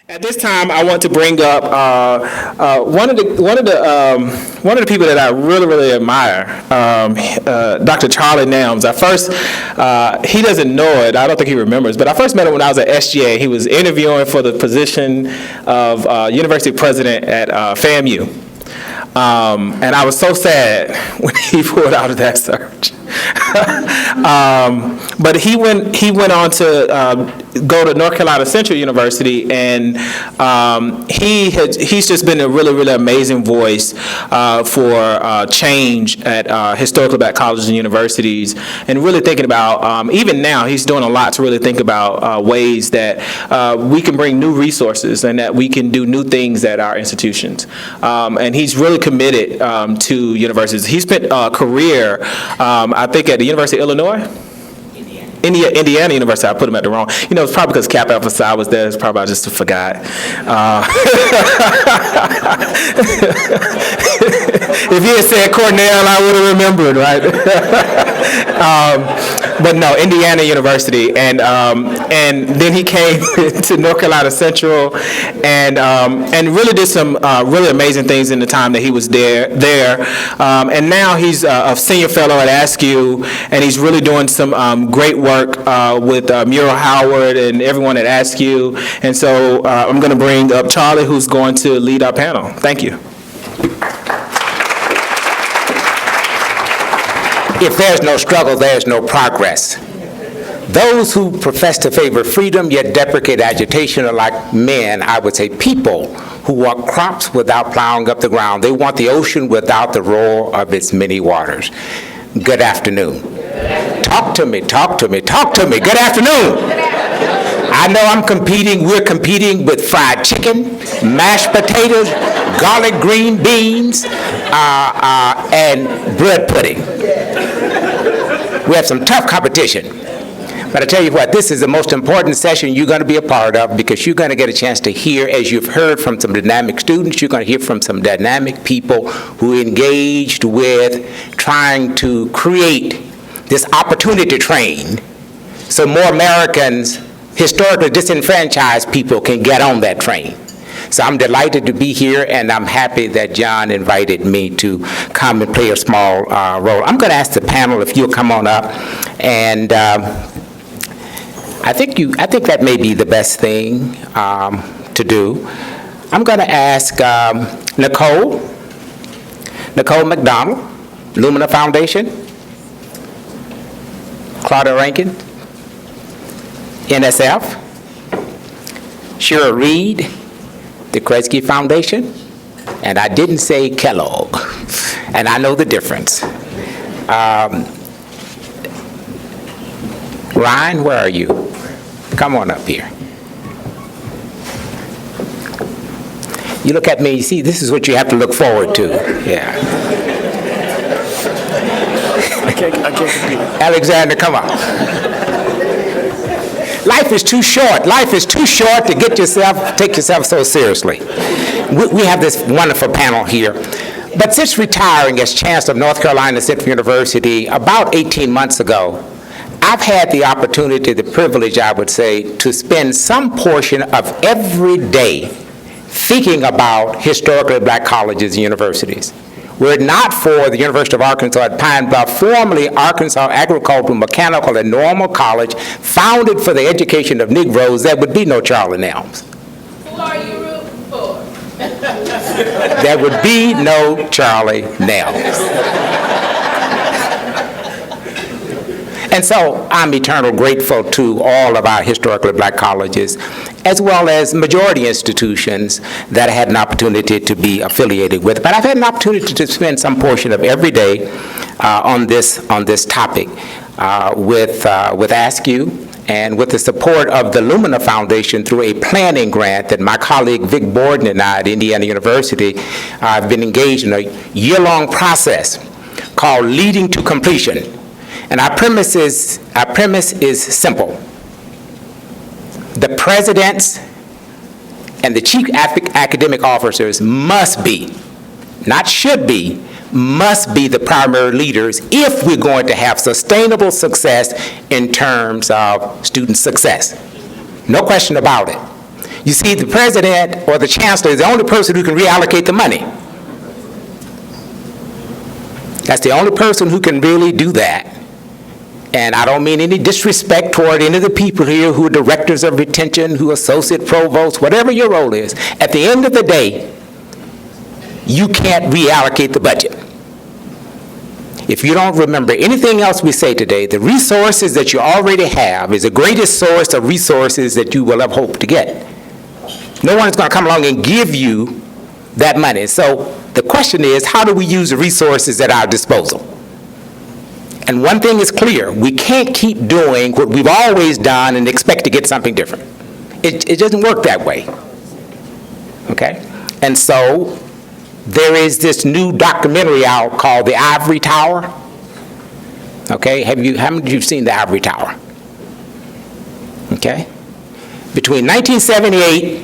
At this time, I want to bring up one of the people that I really admire, Dr. Charlie Nelms. He doesn't know it. I don't think he remembers, but I first met him when I was at SGA. He was interviewing for the position of university president at FAMU. And I was so sad when he pulled out of that search. But he went on to go to North Carolina Central University, and he's just been a really amazing voice for change at historically black colleges and universities, and really thinking about, even now, he's doing a lot to really think about ways that we can bring new resources and that we can do new things at our institutions. And he's really committed to universities. He spent a career, I think, at the University of Illinois? Indiana University. I put him at the wrong. It's probably because Kappa Alpha Psi was there. It's probably I just forgot. If he had said Cornell, I would have remembered, right? But no, Indiana University, and then he came to North Carolina Central, and really did some really amazing things in the time that he was there. And now he's a senior fellow at ASCU, and he's really doing some great work with Muriel Howard and everyone at ASCU. And so I'm going to bring up Charlie, who's going to lead our panel. Thank you. If there's no struggle, there's no progress. Those who profess to favor freedom yet deprecate agitation are like men, I would say people, who want crops without plowing up the ground. They want the ocean without the roar of its many waters. Good afternoon. Talk to me, talk to me, talk to me. Good afternoon. I know we're competing with fried chicken, mashed potatoes, garlic green beans, and bread pudding. We have some tough competition. But I tell you what, this is the most important session you're going to be a part of, because you're going to get a chance to hear, as you've heard from some dynamic students, you're going to hear from some dynamic people who engaged with trying to create this opportunity to train so more Americans, historically disenfranchised people, can get on that train. So I'm delighted to be here, and I'm happy that John invited me to come and play a small role. I'm going to ask the panel if you'll come on up, and I think that may be the best thing to do. I'm going to ask Nicole McDonald, Lumina Foundation, Claudia Rankins, NSF, Chera Reid, the Kresge Foundation, and I didn't say Kellogg, and I know the difference. Ryan, where are you? Come on up here. You look at me, you see, this is what you have to look forward to. Yeah. I can't compete. Alexander, come on. Life is too short. Life is too short to take yourself so seriously. We have this wonderful panel here. But since retiring as Chancellor of North Carolina Central University about 18 months ago, I've had the opportunity, the privilege, I would say, to spend some portion of every day thinking about historically black colleges and universities. Were it not for the University of Arkansas at Pine Bluff, formerly Arkansas Agricultural, Mechanical, and Normal College, founded for the education of Negroes, there would be no Charlie Nelms. Who are you rooting for? There would be no Charlie Nelms. And so I'm eternally grateful to all of our historically black colleges, as well as majority institutions that I had an opportunity to be affiliated with. But I've had an opportunity to spend some portion of every day on this topic with ASCU, and with the support of the Lumina Foundation through a planning grant that my colleague Vic Borden and I at Indiana University have been engaged in a year-long process called Leading to Completion. And our premise is simple. The presidents and the chief academic officers must be, not should be, must be the primary leaders if we're going to have sustainable success in terms of student success. No question about it. You see, the president or the chancellor is the only person who can reallocate the money. That's the only person who can really do that. And I don't mean any disrespect toward any of the people here who are directors of retention, who are associate provosts, whatever your role is. At the end of the day, you can't reallocate the budget. If you don't remember anything else we say today, the resources that you already have is the greatest source of resources that you will have hoped to get. No one's going to come along and give you that money. So the question is, how do we use the resources at our disposal? And one thing is clear, we can't keep doing what we've always done and expect to get something different. It doesn't work that way, okay? And so there is this new documentary out called The Ivory Tower, okay? How many of you have seen The Ivory Tower? Okay? Between 1978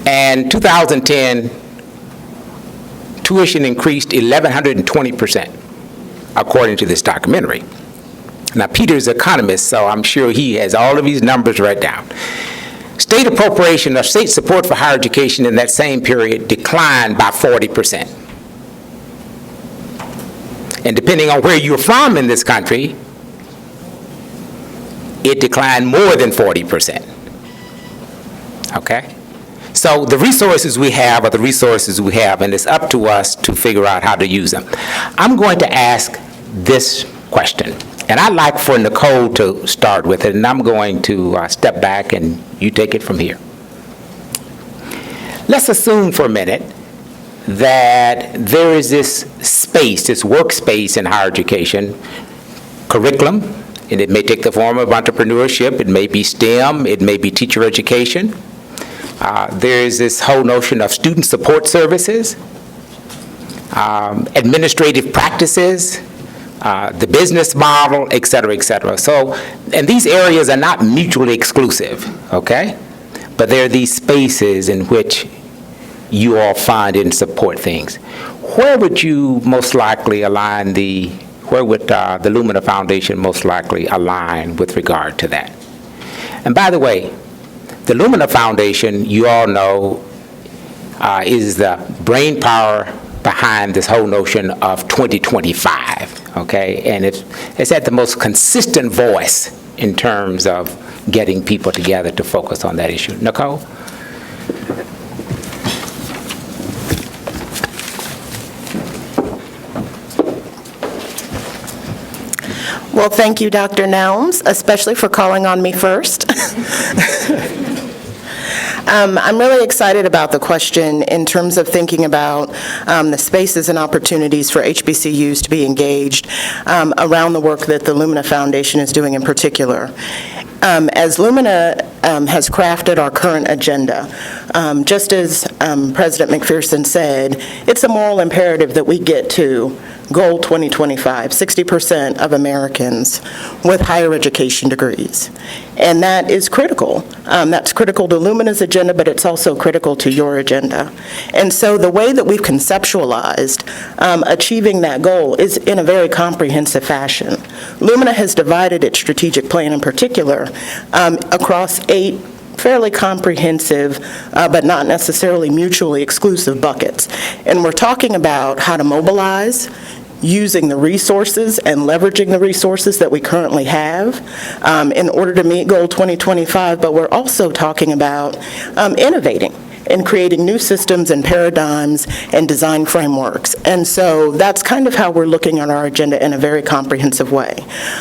and 2010, tuition increased 1,120%. According to this documentary. Now, Peter's an economist, so I'm sure he has all of these numbers right down. State appropriation of state support for higher education in that same period declined by 40%. And depending on where you're from in this country, it declined more than 40%. Okay? So the resources we have are the resources we have, and it's up to us to figure out how to use them. I'm going to ask this question, and I'd like for Nicole to start with it, and I'm going to step back and you take it from here. Let's assume for a minute that there is this space, this workspace in higher education, curriculum, and it may take the form of entrepreneurship, it may be STEM, it may be teacher education. There is this whole notion of student support services, administrative practices, the business model, et cetera, et cetera. So, and these areas are not mutually exclusive, okay? But there are these spaces in which you all find and support things. Where would you most likely align where would the Lumina Foundation most likely align with regard to that? And by the way, the Lumina Foundation, you all know, is the brain power behind this whole notion of 2025, okay? And it's at the most consistent voice in terms of getting people together to focus on that issue. Nicole? Well, thank you, Dr. Nelms, especially for calling on me first. I'm really excited about the question in terms of thinking about the spaces and opportunities for HBCUs to be engaged around the work that the Lumina Foundation is doing in particular. As Lumina has crafted our current agenda, just as President McPherson said, it's a moral imperative that we get to Goal 2025, 60% of Americans with higher education degrees. And that is critical. That's critical to Lumina's agenda, but it's also critical to your agenda. And so the way that we've conceptualized achieving that goal is in a very comprehensive fashion. Lumina has divided its strategic plan in particular across 8 fairly comprehensive, but not necessarily mutually exclusive buckets. And we're talking about how to mobilize, using the resources and leveraging the resources that we currently have in order to meet Goal 2025, but we're also talking about innovating and creating new systems and paradigms and design frameworks. And so that's kind of how we're looking at our agenda in a very comprehensive way.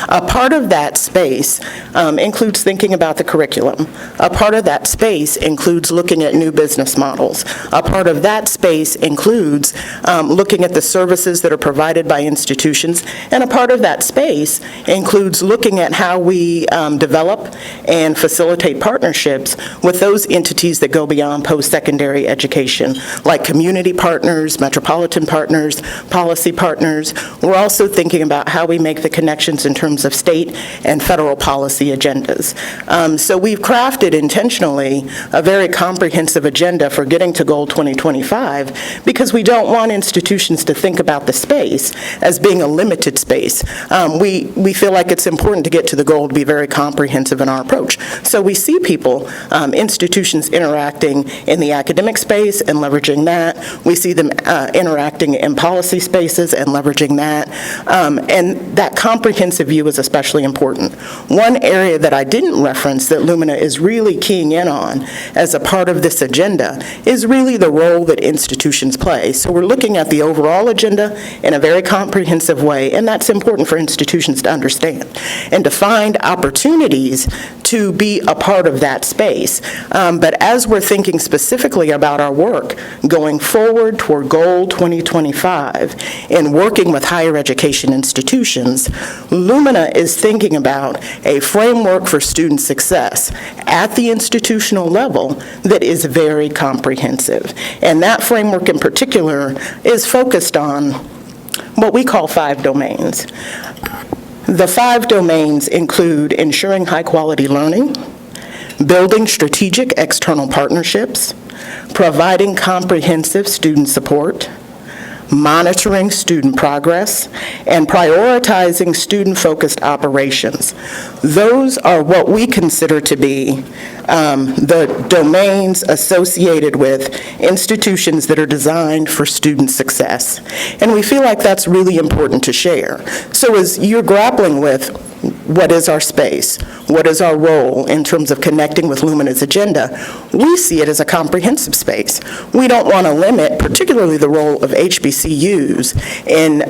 A part of that space includes thinking about the curriculum. A part of that space includes looking at new business models. A part of that space includes looking at the services that are provided by institutions. And a part of that space includes looking at how we develop and facilitate partnerships with those entities that go beyond post-secondary post-secondary education, like community partners, metropolitan partners, policy partners. We're also thinking about how we make the connections in terms of state and federal policy agendas. So we've crafted intentionally a very comprehensive agenda for getting to Goal 2025 because we don't want institutions to think about the space as being a limited space. We feel like it's important to get to the goal to be very comprehensive in our approach. So we see people, institutions interacting in the academic space and leveraging that. We see them interacting in policy spaces and leveraging that. And that comprehensive view is especially important. One area that I didn't reference that Lumina is really keying in on as a part of this agenda is really the role that institutions play. So we're looking at the overall agenda in a very comprehensive way, and that's important for institutions to understand and to find opportunities to be a part of that space. But as we're thinking specifically about our work going forward toward Goal 2025 and working with higher education institutions, Lumina is thinking about a framework for student success at the institutional level that is very comprehensive. And that framework in particular is focused on what we call 5 domains. The 5 domains include ensuring high-quality learning, building strategic external partnerships, providing comprehensive student support, monitoring student progress, and prioritizing student-focused operations. Those are what we consider to be the domains associated with institutions that are designed for student success. And we feel like that's really important to share. So as you're grappling with what is our space, what is our role in terms of connecting with Lumina's agenda, we see it as a comprehensive space. We don't want to limit particularly the role of HBCUs in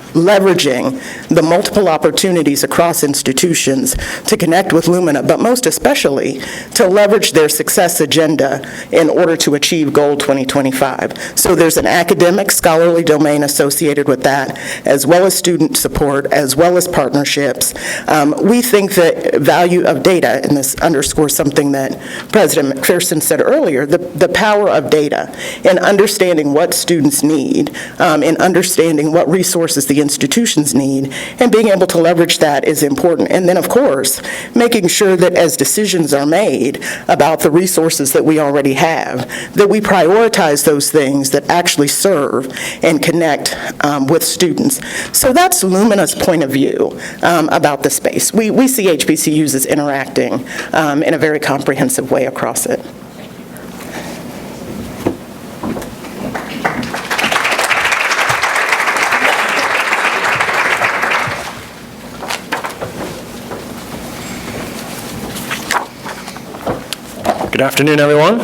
leveraging the multiple opportunities across institutions to connect with Lumina, but most especially to leverage their success agenda in order to achieve Goal 2025. So there's an academic scholarly domain associated with that, as well as student support, as well as partnerships. We think that value of data, and this underscores something that President McPherson said earlier, the power of data in understanding what students need, in understanding what resources the institutions need, and being able to leverage that is important. And then, of course, making sure that as decisions are made about the resources that we already have, that we prioritize those things that actually serve and connect with students. So that's Lumina's point of view about the space. We see HBCUs as interacting in a very comprehensive way across it. Good afternoon, everyone.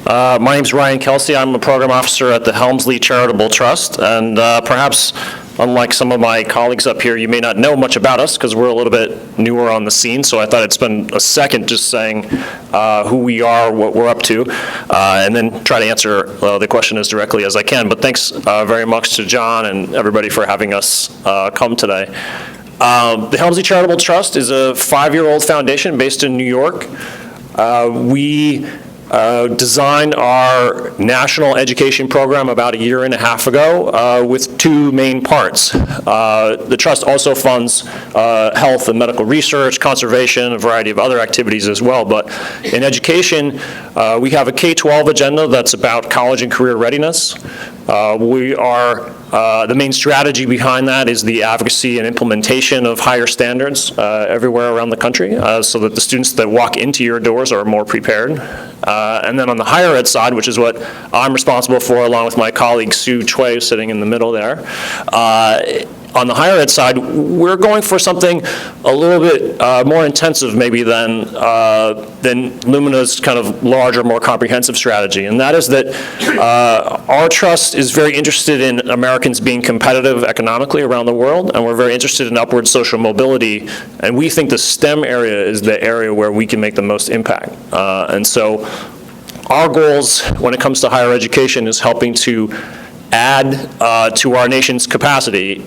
My name is Kelsey. I'm a program officer at the Helmsley Charitable Trust, and perhaps unlike some of my colleagues up here, you may not know much about us because we're a little bit newer on the scene, so I thought I'd spend a second just saying who we are, what we're up to, and then try to answer the question as directly as I can. But thanks very much to John and everybody for having us come today. The Helmsley Charitable Trust is a 5-year-old foundation based in New York. We designed our national education program about 1.5 years ago with 2 main parts. The trust also funds health and medical research, conservation, a variety of other activities as well. But in education, we have a K-12 agenda that's about college and career readiness. We are the main strategy behind that is the advocacy and implementation of higher standards everywhere around the country so that the students that walk into your doors are more prepared. And then on the higher ed side, which is what I'm responsible for along with my colleague Sue Choi sitting in the middle there, on the higher ed side, we're going for something a little bit more intensive maybe than Lumina's kind of larger, more comprehensive strategy. And that is that our trust is very interested in Americans being competitive economically around the world, and we're very interested in upward social mobility. And we think the STEM area is the area where we can make the most impact. And so our goals when it comes to higher education is helping to add to our nation's capacity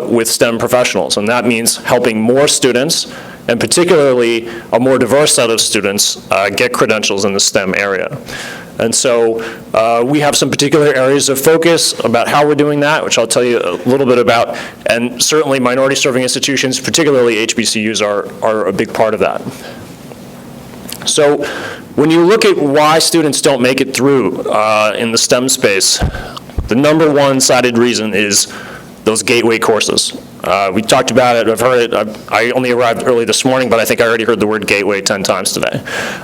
with STEM professionals. And that means helping more students and particularly a more diverse set of students get credentials in the STEM area. And so we have some particular areas of focus about how we're doing that, which I'll tell you a little bit about, and certainly minority serving institutions, particularly HBCUs, are a big part of that. So when you look at why students don't make it through in the STEM space, the number one cited reason is those gateway courses. We talked about it, I've heard it, I only arrived early this morning, but I think I already heard the word gateway 10 times today.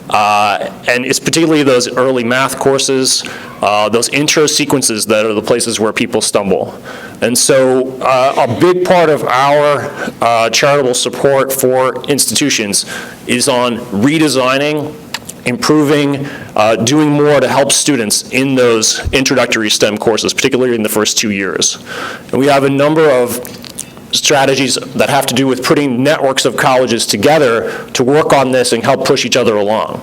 And it's particularly those early math courses, those intro sequences that are the places where people stumble. And so a big part of our charitable support for institutions is on redesigning, improving, doing more to help students in those introductory STEM courses, particularly in the first 2 years. And we have a number of strategies that have to do with putting networks of colleges together to work on this and help push each other along.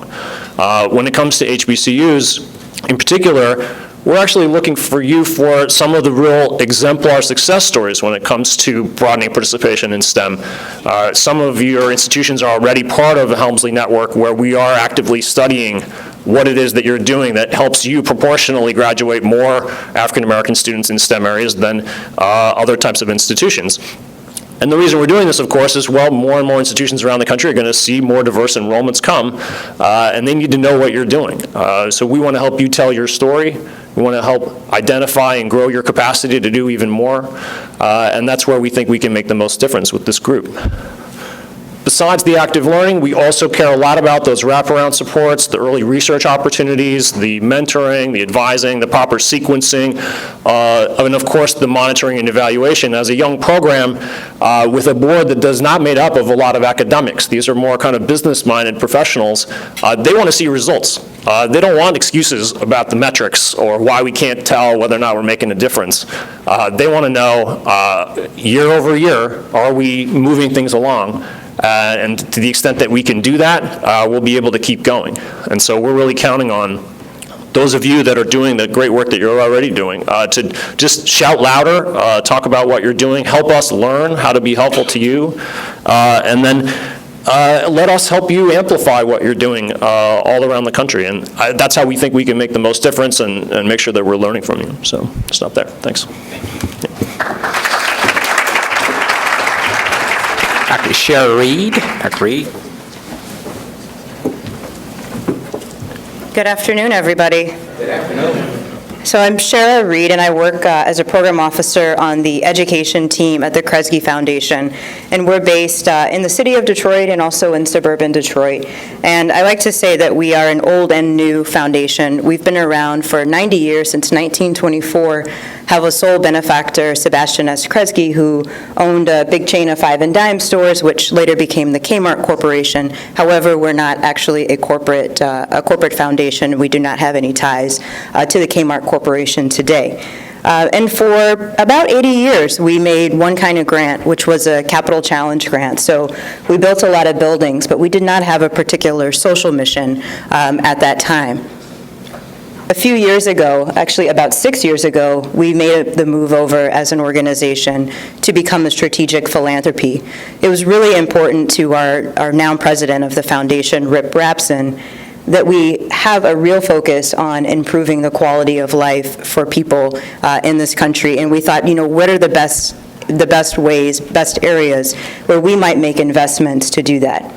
When it comes to HBCUs, in particular, we're actually looking for you for some of the real exemplar success stories when it comes to broadening participation in STEM. Some of your institutions are already part of the Helmsley network where we are actively studying what it is that you're doing that helps you proportionally graduate more African American students in STEM areas than other types of institutions. And the reason we're doing this, of course, is, well, more and more institutions around the country are going to see more diverse enrollments come, and they need to know what you're doing. So we want to help you tell your story. We want to help identify and grow your capacity to do even more, and that's where we think we can make the most difference with this group. Besides the active learning, we also care a lot about those wraparound supports, the early research opportunities, the mentoring, the advising, the proper sequencing, and of course the monitoring and evaluation. As a young program with a board that does not made up of a lot of academics, these are more kind of business-minded professionals, they want to see results. They don't want excuses about the metrics or why we can't tell whether or not we're making a difference. They want to know year over year, are we moving things along? And to the extent that we can do that, we'll be able to keep going. And so we're really counting on those of you that are doing the great work that you're already doing to just shout louder, talk about what you're doing, help us learn how to be helpful to you, and then let us help you amplify what you're doing all around the country. And that's how we think we can make the most difference and make sure that we're learning from you. So stop there. Thanks. Dr. Chera Reid. Dr. Reid. Good afternoon, everybody. Good afternoon. So I'm Chera Reid, and I work as a program officer on the education team at the Kresge Foundation. And we're based in the city of Detroit and also in suburban Detroit. And I like to say that we are an old and new foundation. We've been around for 90 years, since 1924, have a sole benefactor, Sebastian S. Kresge, who owned a big chain of 5 and dime stores, which later became the Kmart Corporation. However, we're not actually a corporate foundation. We do not have any ties to the Kmart Corporation today. And for about 80 years, we made one kind of grant, which was a capital challenge grant. So we built a lot of buildings, but we did not have a particular social mission at that time. A few years ago, actually about 6 years ago, we made the move over as an organization to become a strategic philanthropy. It was really important to our now president of the foundation, Rip Rapson, that we have a real focus on improving the quality of life for people in this country. And we thought, what are the best ways, best areas where we might make investments to do that?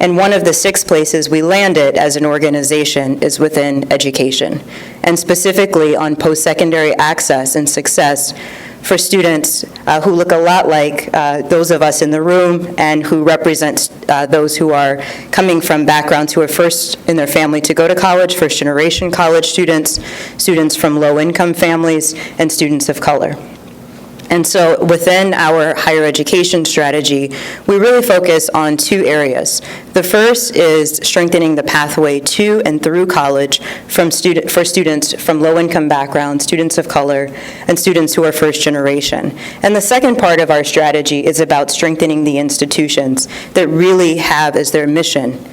And one of the 6 places we landed as an organization is within education, and specifically on post-secondary access and success for students who look a lot like those of us in the room and who represent those who are coming from backgrounds who are first in their family to go to college, first-generation college students, students from low-income families, and students of color. And so within our higher education strategy, we really focus on 2 areas. The first is strengthening the pathway to and through college for students from low-income backgrounds, students of color, and students who are first generation. And the second part of our strategy is about strengthening the institutions that really have as their mission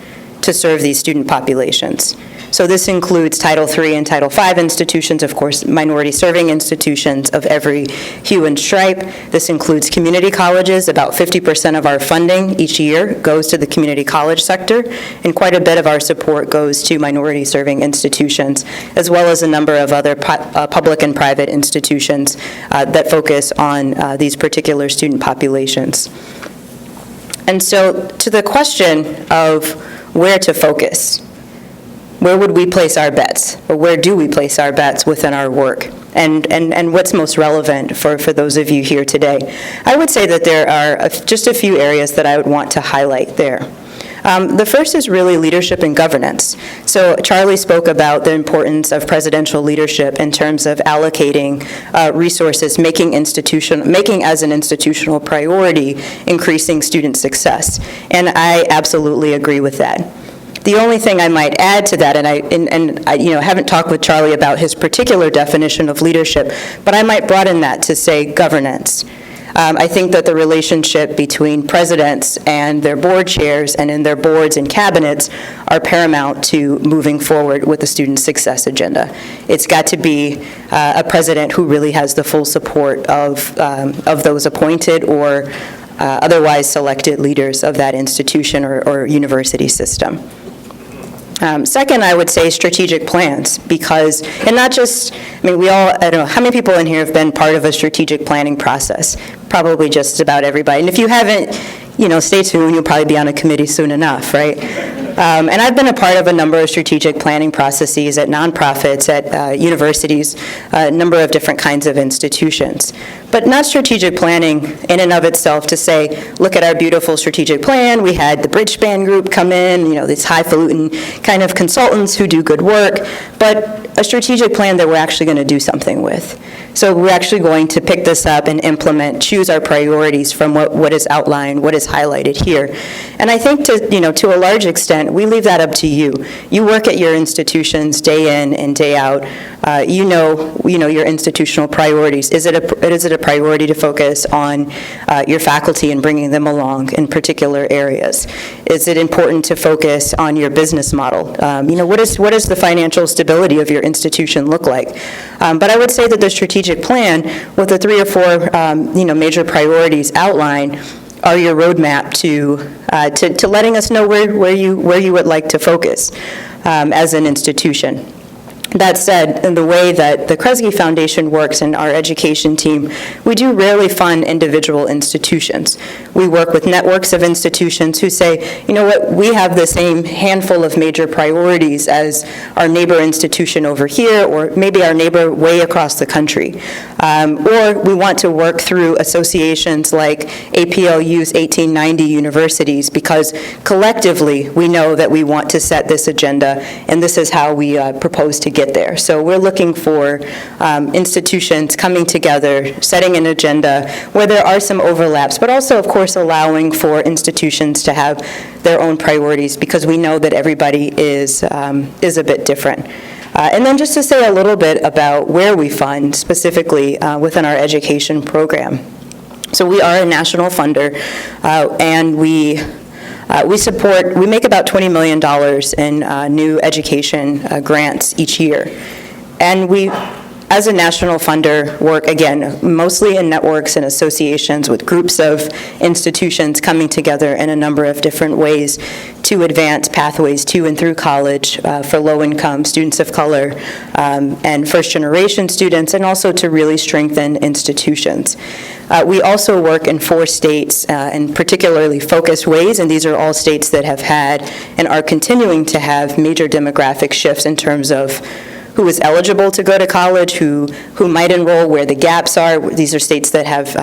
to serve these student populations. So this includes Title III and Title V institutions, of course, minority-serving institutions of every hue and stripe. This includes community colleges. About 50% of our funding each year goes to the community college sector, and quite a bit of our support goes to minority-serving institutions, as well as a number of other public and private institutions that focus on these particular student populations. And so to the question of where to focus, where would we place our bets, or where do we place our bets within our work, and what's most relevant for those of you here today? I would say that there are just a few areas that I would want to highlight there. The first is really leadership and governance. So Charlie spoke about the importance of presidential leadership in terms of allocating resources, making as an institutional priority, increasing student success. And I absolutely agree with that. The only thing I might add to that, and I haven't talked with Charlie about his particular definition of leadership, but I might broaden that to say governance. I think that the relationship between presidents and their board chairs and in their boards and cabinets are paramount to moving forward with the student success agenda. It's got to be a president who really has the full support of those appointed or otherwise selected leaders of that institution or university system. Second, I would say strategic plans, because, and not just, I don't know, how many people in here have been part of a strategic planning process? Probably just about everybody. And if you haven't, stay tuned, you'll probably be on a committee soon enough, right? And I've been a part of a number of strategic planning processes at nonprofits, at universities, a number of different kinds of institutions. But not strategic planning in and of itself to say, look at our beautiful strategic plan. We had the Bridge Span group come in, these highfalutin kind of consultants who do good work, but a strategic plan that we're actually going to do something with. So we're actually going to pick this up and implement, choose our priorities from what is outlined, what is highlighted here. And I think to a large extent, we leave that up to you. You work at your institutions day in and day out. You know your institutional priorities. Is it a priority to focus on your faculty and bringing them along in particular areas? Is it important to focus on your business model? What does the financial stability of your institution look like? But I would say that the strategic plan with the 3 or 4 major priorities outlined are your roadmap to letting us know where you would like to focus as an institution. That said, in the way that the Kresge Foundation works and our education team, we do rarely fund individual institutions. We work with networks of institutions who say, you know what, we have the same handful of major priorities as our neighbor institution over here, or maybe our neighbor way across the country. Or we want to work through associations like APLU's 1890 universities, because collectively we know that we want to set this agenda, and this is how we propose to get there. So we're looking for institutions coming together, setting an agenda where there are some overlaps, but also, of course, allowing for institutions to have their own priorities, because we know that everybody is a bit different. And then just to say a little bit about where we fund specifically within our education program. So we are a national funder, and we make about $20 million in new education grants each year. And we, as a national funder, work, again, mostly in networks and associations with groups of institutions coming together in a number of different ways to advance pathways to and through college for low-income students of color and first-generation students, and also to really strengthen institutions. We also work in 4 states in particularly focused ways, and these are all states that have had and are continuing to have major demographic shifts in terms of who is eligible to go to college, who might enroll, where the gaps are. These are states that have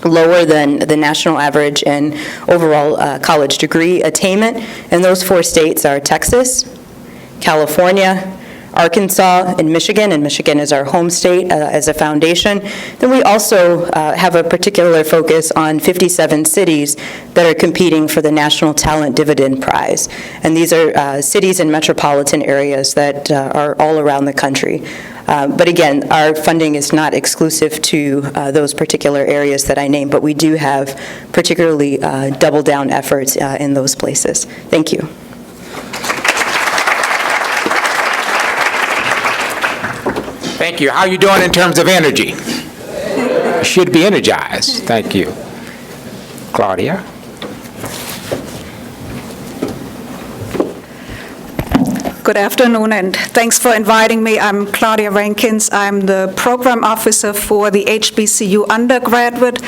lower than the national average in overall college degree attainment. And those 4 states are Texas, California, Arkansas, and Michigan is our home state as a foundation. Then we also have a particular focus on 57 cities that are competing for the National Talent Dividend Prize. And these are cities and metropolitan areas that are all around the country. But again, our funding is not exclusive to those particular areas that I named, but we do have particularly double-down efforts in those places. Thank you. Thank you. How are you doing in terms of energy? You should be energized. Thank you. Claudia? Good afternoon, and thanks for inviting me. I'm Claudia Rankins. I'm the program officer for the HBCU undergraduate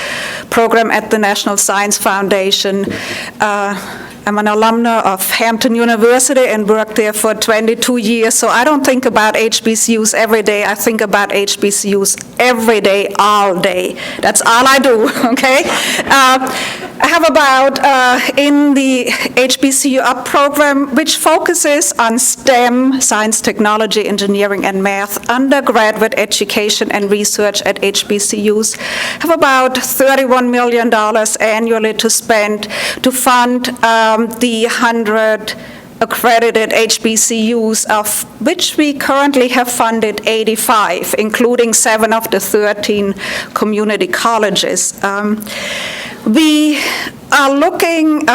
program at the National Science Foundation. I'm an alumna of Hampton University and worked there for 22 years, so I don't think about HBCUs every day. I think about HBCUs every day, all day. That's all I do, okay? I have about, in the HBCU-UP program, which focuses on STEM, science, technology, engineering, and math, undergraduate education and research at HBCUs, have about $31 million annually to spend to fund the 100 accredited HBCUs, of which we currently have funded 85, including 7 of the 13 community colleges. We are looking,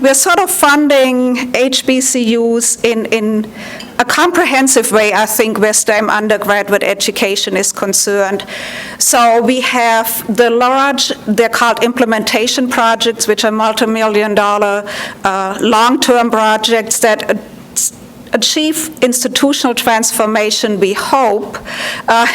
we're sort of funding HBCUs in a comprehensive way, I think, where STEM undergraduate education is concerned. So we have the large, they're called implementation projects, which are multi-million-dollar long-term projects that achieve institutional transformation, we hope,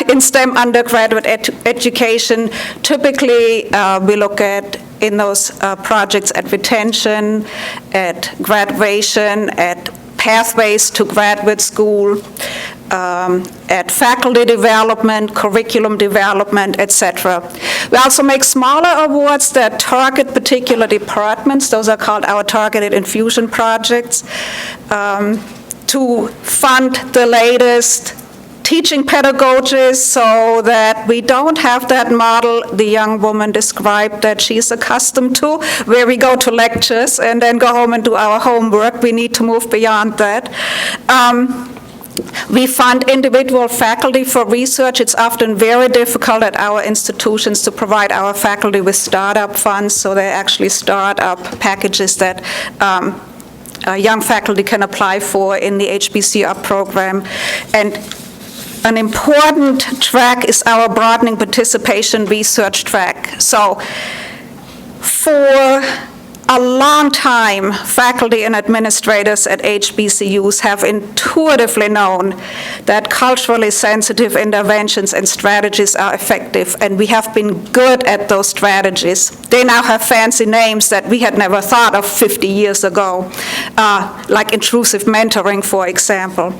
in STEM undergraduate education. Typically, we look at in those projects at retention, at graduation, at pathways to graduate school, at faculty development, curriculum development, etc. We also make smaller awards that target particular departments. Those are called our targeted infusion projects, to fund the latest teaching pedagogies so that we don't have that model the young woman described that she's accustomed to, where we go to lectures and then go home and do our homework. We need to move beyond that. We fund individual faculty for research. It's often very difficult at our institutions to provide our faculty with startup funds, so they actually start up packages that young faculty can apply for in the HBCU-UP program. And an important track is our broadening participation research track. So for a long time, faculty and administrators at HBCUs have intuitively known that culturally sensitive interventions and strategies are effective, and we have been good at those strategies. They now have fancy names that we had never thought of 50 years ago, like intrusive mentoring, for example.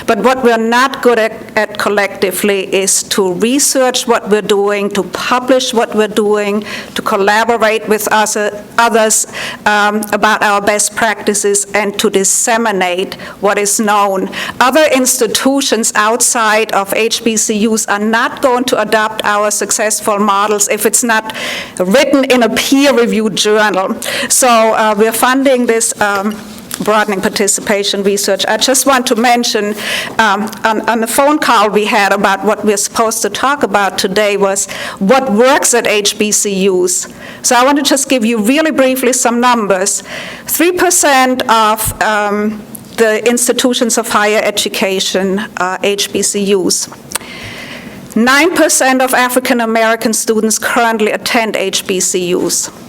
But what we're not good at collectively is to research what we're doing, to publish what we're doing, to collaborate with others about our best practices, and to disseminate what is known. Other institutions outside of HBCUs are not going to adopt our successful models if it's not written in a peer-reviewed journal. So we're funding this broadening participation research. I just want to mention on the phone call we had about what we're supposed to talk about today was what works at HBCUs. So I want to just give you really briefly some numbers. 3% of the institutions of higher education are HBCUs. 9% of African American students currently attend HBCUs.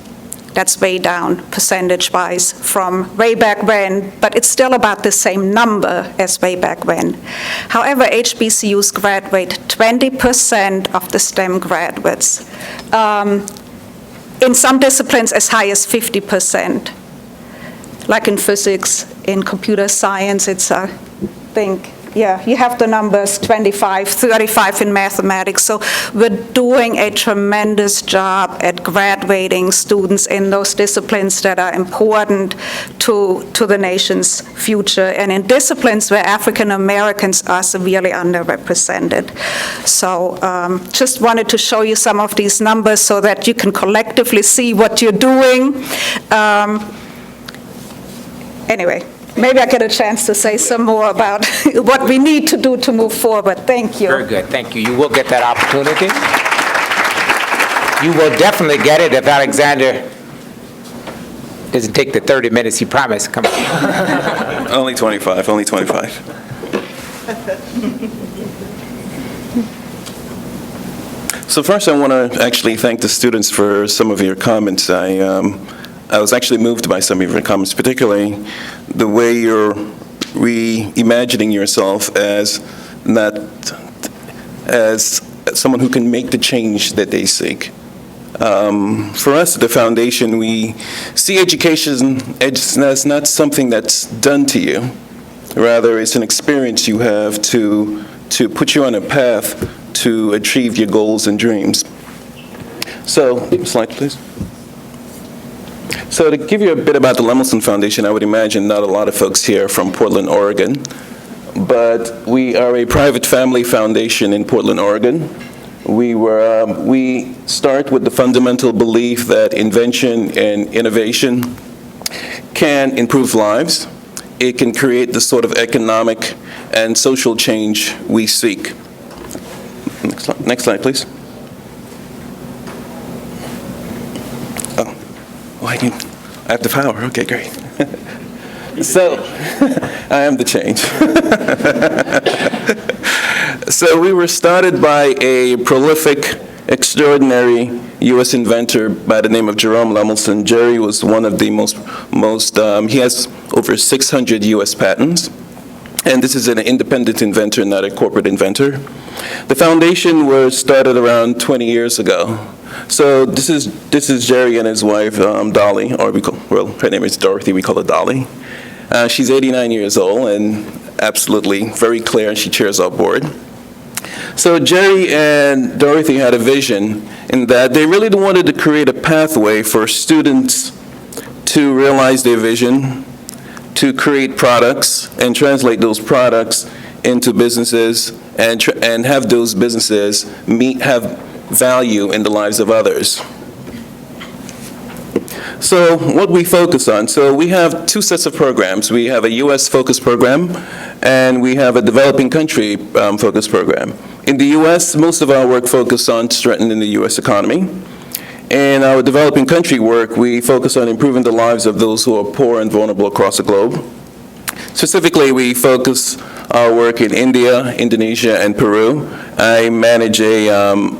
That's way down percentage-wise from way back when, but it's still about the same number as way back when. However, HBCUs graduate 20% of the STEM graduates. In some disciplines, as high as 50%. Like in physics, in computer science, it's, I think, yeah, you have the numbers, 25, 35 in mathematics. So we're doing a tremendous job at graduating students in those disciplines that are important to the nation's future, and in disciplines where African Americans are severely underrepresented. So just wanted to show you some of these numbers so that you can collectively see what you're doing. Anyway. Maybe I get a chance to say some more about what we need to do to move forward. Thank you. Very good. Thank you. You will get that opportunity. You will definitely get it if Alexander doesn't take the 30 minutes he promised. Come on. Only 25, only 25. So first, I want to actually thank the students for some of your comments. I was actually moved by some of your comments, particularly the way you're reimagining yourself as not as someone who can make the change that they seek. For us at the foundation, we see education as not something that's done to you. Rather, it's an experience you have to put you on a path to achieve your goals and dreams. So, slide please. So to give you a bit about the Lemelson Foundation, I would imagine not a lot of folks here are from Portland, Oregon, but we are a private family foundation in Portland, Oregon. We start with the fundamental belief that invention and innovation can improve lives. It can create the sort of economic and social change we seek. Next slide, please. I have the power. Okay, great. So, I am the change. So we were started by a prolific, extraordinary U.S. inventor by the name of Jerome Lemelson. Jerry was one of the he has over 600 U.S. patents. And this is an independent inventor, not a corporate inventor. The foundation was started around 20 years ago. So this is Jerry and his wife, Dolly, or her name is Dorothy, we call her Dolly. She's 89 years old and absolutely very clear, and she chairs our board. So Jerry and Dorothy had a vision in that they really wanted to create a pathway for students to realize their vision, to create products and translate those products into businesses and have those businesses have value in the lives of others. So what we focus on, so we have two sets of programs. We have a U.S. focused program and we have a developing country focused program. In the U.S., most of our work focuses on strengthening the U.S. economy. In our developing country work, we focus on improving the lives of those who are poor and vulnerable across the globe. Specifically, we focus our work in India, Indonesia, and Peru. I manage a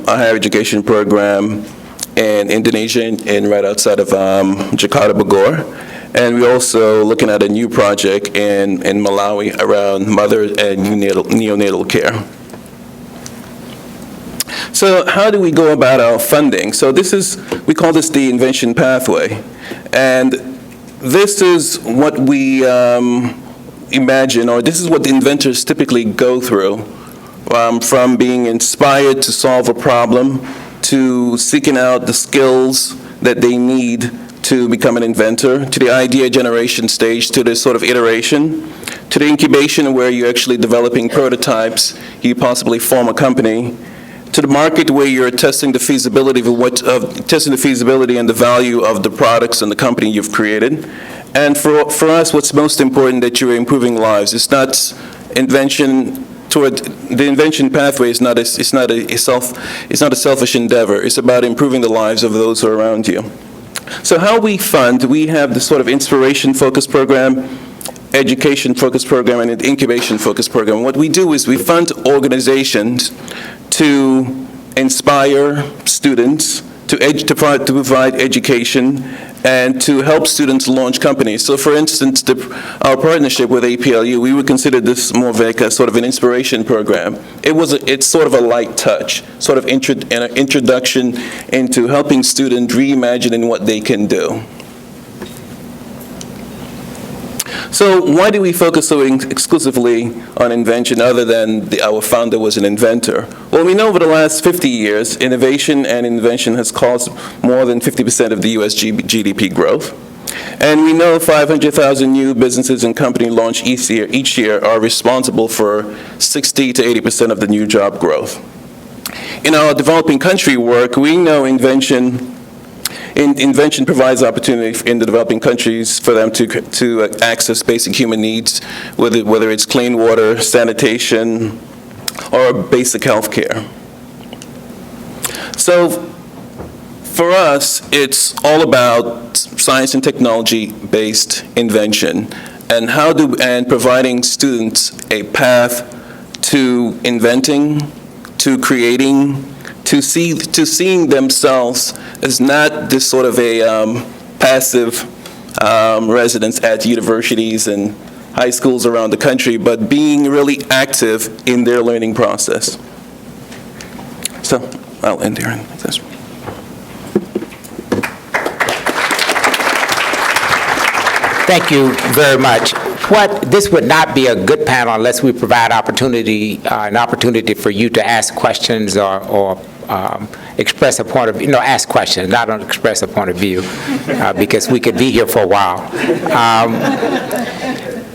higher education program in Indonesia and right outside of Jakarta, Bogor. And we're also looking at a new project in Malawi around mother and neonatal care. So how do we go about our funding? So we call this the invention pathway. And this is what we imagine, or this is what the inventors typically go through, from being inspired to solve a problem, to seeking out the skills that they need to become an inventor, to the idea generation stage, to this sort of iteration, to the incubation where you're actually developing prototypes, you possibly form a company, to the market where you're testing the feasibility and the value of the products and the company you've created. And for us, what's most important that you're improving lives. It's not the invention pathway is not a selfish endeavor. It's about improving the lives of those who are around you. So how we fund, we have the sort of inspiration-focused program, education-focused program, and an incubation-focused program. What we do is we fund organizations to inspire students, to provide education, and to help students launch companies. So for instance, our partnership with APLU, we would consider this more of like a sort of an inspiration program. It's sort of a light touch, sort of an introduction into helping students reimagine what they can do. So why do we focus so exclusively on invention other than our founder was an inventor? Well, we know over the last 50 years, innovation and invention has caused more than 50% of the U.S. GDP growth. And we know 500,000 new businesses and companies launched each year are responsible for 60 to 80% of the new job growth. In our developing country work, we know invention provides opportunity in the developing countries for them to access basic human needs, whether it's clean water, sanitation, or basic health care. So for us, it's all about science and technology-based invention and providing students a path to inventing, to creating, to seeing themselves as not this sort of a passive residents at universities and high schools around the country, but being really active in their learning process. So I'll end here. Thank you very much. This would not be a good panel unless we provide an opportunity for you to ask questions or express a point of view. No, ask questions, not express a point of view, because we could be here for a while.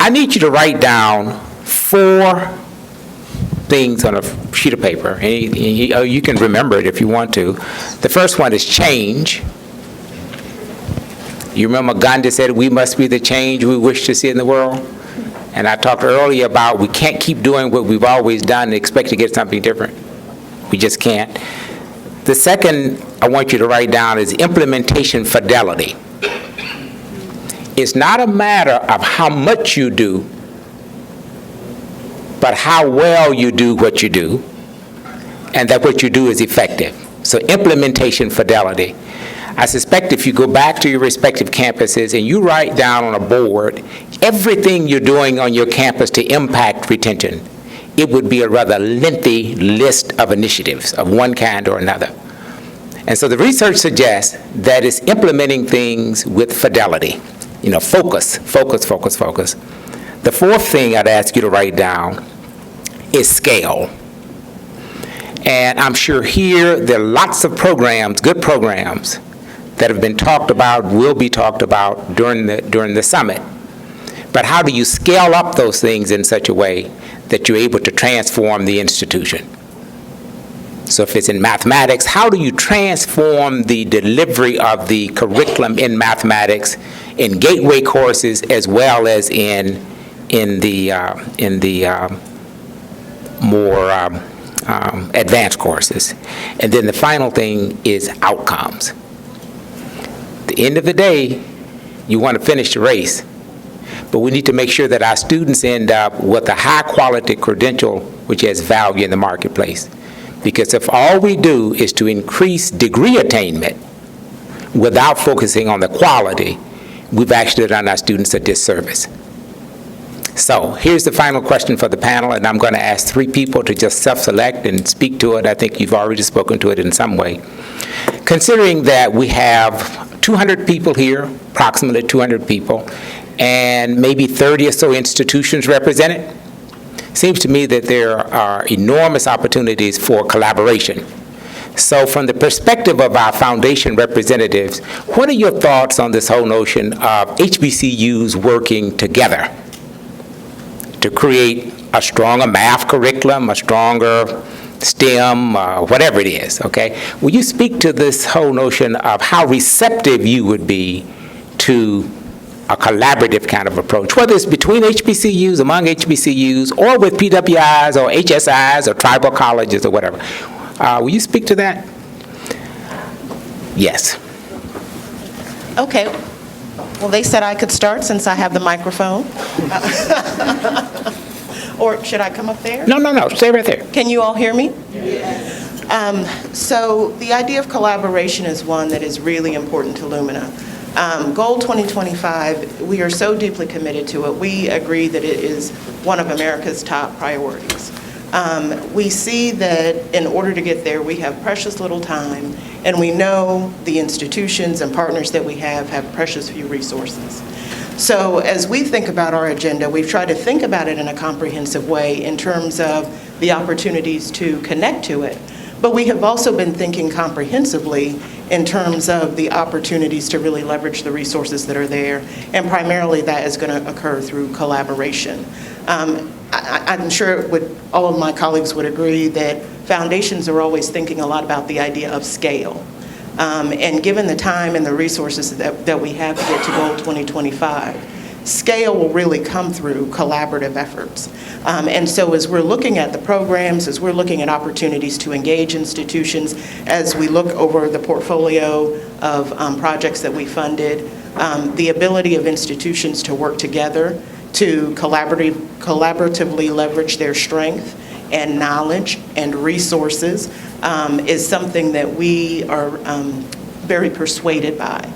I need you to write down 4 things on a sheet of paper. And you can remember it if you want to. The first one is change. You remember Gandhi said, "We must be the change we wish to see in the world." And I talked earlier about we can't keep doing what we've always done and expect to get something different. We just can't. The second I want you to write down is implementation fidelity. It's not a matter of how much you do, but how well you do what you do, and that what you do is effective. So implementation fidelity. I suspect if you go back to your respective campuses and you write down on a board everything you're doing on your campus to impact retention, it would be a rather lengthy list of initiatives of one kind or another. And so the research suggests that it's implementing things with fidelity. Focus. The fourth thing I'd ask you to write down is scale. And I'm sure here there are lots of programs, good programs, that have been talked about, will be talked about during the summit. But how do you scale up those things in such a way that you're able to transform the institution? So if it's in mathematics, how do you transform the delivery of the curriculum in mathematics in gateway courses as well as in the more advanced courses? And then the final thing is outcomes. At the end of the day, you want to finish the race, but we need to make sure that our students end up with a high-quality credential which has value in the marketplace. Because if all we do is to increase degree attainment without focusing on the quality, we've actually done our students a disservice. So here's the final question for the panel, and I'm going to ask 3 people to just self-select and speak to it. I think you've already spoken to it in some way. Considering that we have 200 people here, approximately 200 people, and maybe 30 or so institutions represented, seems to me that there are enormous opportunities for collaboration. So from the perspective of our foundation representatives, what are your thoughts on this whole notion of HBCUs working together to create a stronger math curriculum, a stronger STEM, whatever it is, okay? Will you speak to this whole notion of how receptive you would be to a collaborative kind of approach, whether it's between HBCUs, among HBCUs, or with PWIs or HSIs or tribal colleges or whatever? Will you speak to that? Yes. Okay. Well, they said I could start since I have the microphone. Or should I come up there? No, stay right there. Can you all hear me? Yes. So the idea of collaboration is one that is really important to Lumina. Goal 2025, we are so deeply committed to it. We agree that it is one of America's top priorities. We see that in order to get there, we have precious little time, and we know the institutions and partners that we have precious few resources. So as we think about our agenda, we've tried to think about it in a comprehensive way in terms of the opportunities to connect to it. But we have also been thinking comprehensively in terms of the opportunities to really leverage the resources that are there, and primarily that is going to occur through collaboration. I'm sure all of my colleagues would agree that foundations are always thinking a lot about the idea of scale. And given the time and the resources that we have to get to Goal 2025, scale will really come through collaborative efforts. And so as we're looking at the programs, as we're looking at opportunities to engage institutions, as we look over the portfolio of projects that we funded, the ability of institutions to work together to collaboratively leverage their strength and knowledge and resources is something that we are very persuaded by.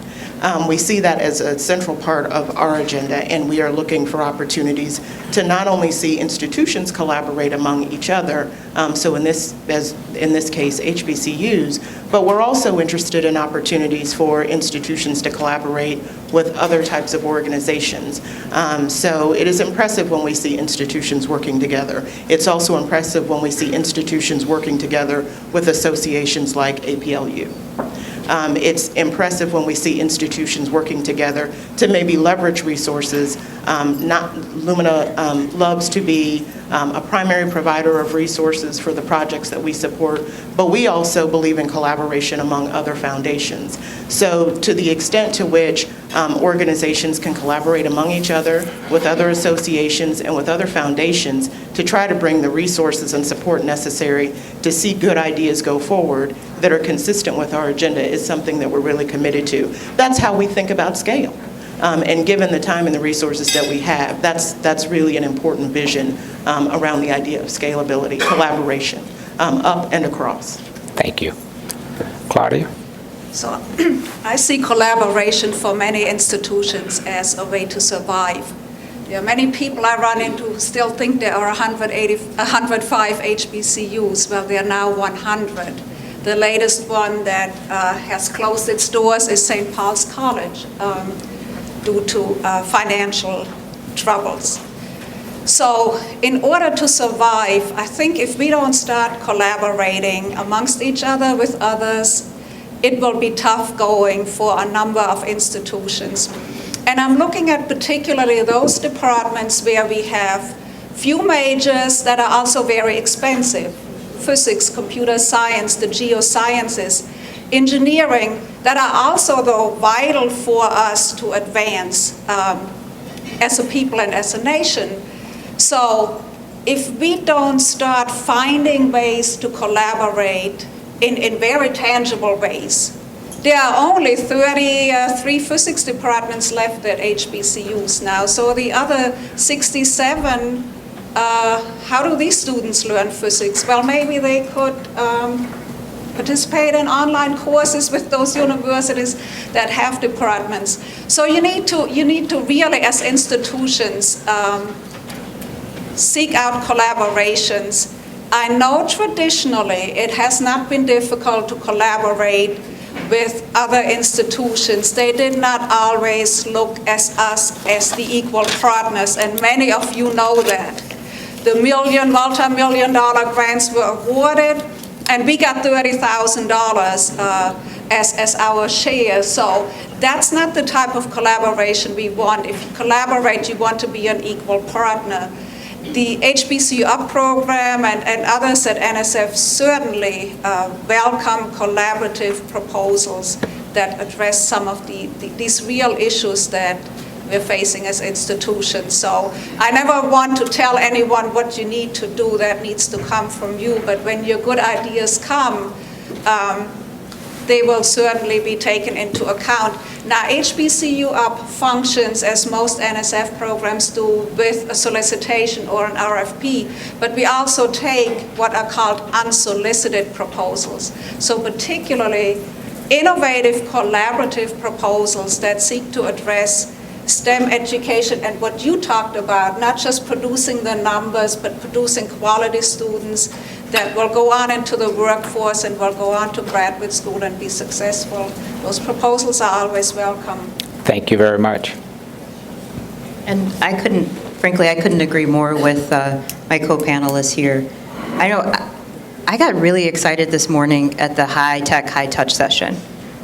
We see that as a central part of our agenda, and we are looking for opportunities to not only see institutions collaborate among each other, so in this case, HBCUs, but we're also interested in opportunities for institutions to collaborate with other types of organizations. So it is impressive when we see institutions working together. It's also impressive when we see institutions working together with associations like APLU. It's impressive when we see institutions working together to maybe leverage resources. Lumina loves to be a primary provider of resources for the projects that we support, but we also believe in collaboration among other foundations. So to the extent to which organizations can collaborate among each other, with other associations, and with other foundations to try to bring the resources and support necessary to see good ideas go forward that are consistent with our agenda is something that we're really committed to. That's how we think about scale. And given the time and the resources that we have, that's really an important vision around the idea of scalability, collaboration, up and across. Thank you. Claudia? So I see collaboration for many institutions as a way to survive. There are many people I run into who still think there are 105 HBCUs. Well, there are now 100. The latest one that has closed its doors is St. Paul's College due to financial troubles. So in order to survive, I think if we don't start collaborating amongst each other with others, it will be tough going for a number of institutions. And I'm looking at particularly those departments where we have few majors that are also very expensive. Physics, computer science, the geosciences, engineering, that are also though vital for us to advance as a people and as a nation. So if we don't start finding ways to collaborate in very tangible ways, there are only 33 physics departments left at HBCUs now. So the other 67, how do these students learn physics? Well, maybe they could participate in online courses with those universities that have departments. So you need to really, as institutions, seek out collaborations. I know traditionally it has not been difficult to collaborate with other institutions. They did not always look at us as the equal partners, and many of you know that. The multi-million dollar grants were awarded, and we got $30,000 as our share. So that's not the type of collaboration we want. If you collaborate, you want to be an equal partner. The HBCU-UP program and others at NSF certainly welcome collaborative proposals that address some of these real issues that we're facing as institutions. So I never want to tell anyone what you need to do. That needs to come from you. But when your good ideas come, they will certainly be taken into account. Now, HBCU-UP functions as most NSF programs do with a solicitation or an RFP, but we also take what are called unsolicited proposals. So particularly innovative collaborative proposals that seek to address STEM education and what you talked about, not just producing the numbers, but producing quality students that will go on into the workforce and will go on to graduate school and be successful. Those proposals are always welcome. Thank you very much. And frankly, I couldn't agree more with my co-panelists here. I know I got really excited this morning at the high-tech, high-touch session.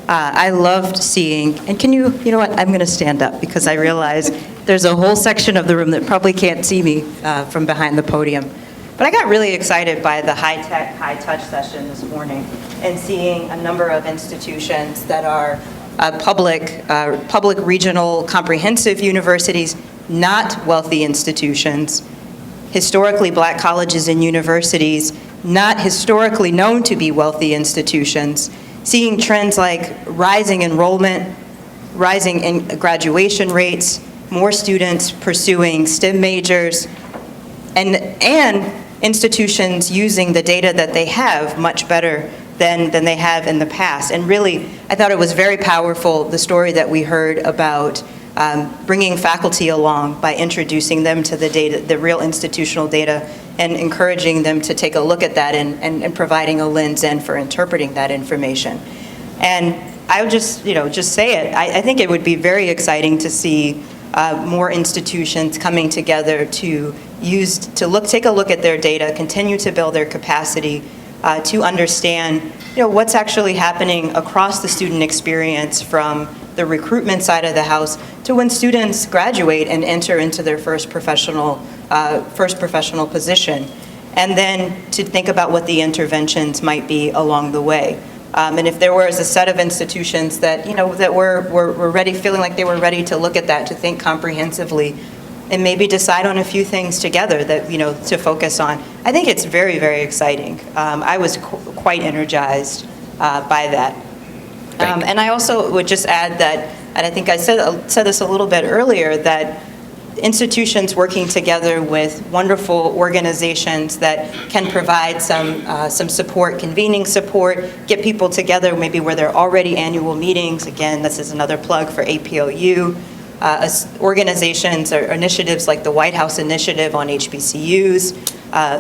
I loved seeing, and you know what, I'm going to stand up because I realize there's a whole section of the room that probably can't see me from behind the podium. But I got really excited by the high-tech, high-touch session this morning and seeing a number of institutions that are public regional comprehensive universities, not wealthy institutions, historically black colleges and universities, not historically known to be wealthy institutions, seeing trends like rising enrollment, rising in graduation rates, more students pursuing STEM majors, and institutions using the data that they have much better than they have in the past. And really, I thought it was very powerful, the story that we heard about bringing faculty along by introducing them to the data, the real institutional data, and encouraging them to take a look at that and providing a lens in for interpreting that information. And I would just say it. I think it would be very exciting to see more institutions coming together to take a look at their data, continue to build their capacity to understand, what's actually happening across the student experience from the recruitment side of the house to when students graduate and enter into their first professional position, and then to think about what the interventions might be along the way. And if there was a set of institutions that, that were ready, feeling like they were ready to look at that, to think comprehensively, and maybe decide on a few things together that, to focus on. I think it's very, very exciting. I was quite energized by that. And I also would just add that, and I think I said this a little bit earlier, that institutions working together with wonderful organizations that can provide some support, convening support, get people together maybe where there are already annual meetings. Again, this is another plug for APLU. Organizations or initiatives like the White House Initiative on HBCUs,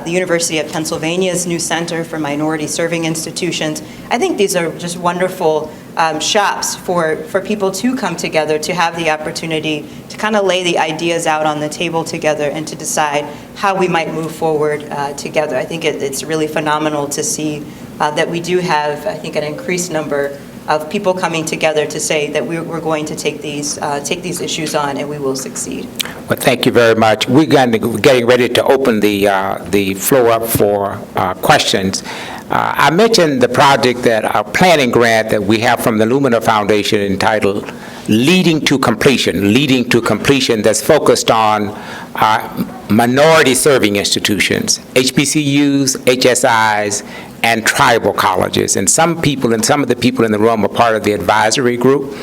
the University of Pennsylvania's new Center for Minority Serving Institutions. I think these are just wonderful shops for people to come together, to have the opportunity to kind of lay the ideas out on the table together and to decide how we might move forward together. I think it's really phenomenal to see that we do have, I think, an increased number of people coming together to say that we're going to take these issues on and we will succeed. Well, thank you very much. We're getting ready to open the floor up for questions. I mentioned the project a planning grant that we have from the Lumina Foundation entitled Leading to Completion, that's focused on minority serving institutions, HBCUs, HSIs, and tribal colleges. And some of the people in the room are part of the advisory group,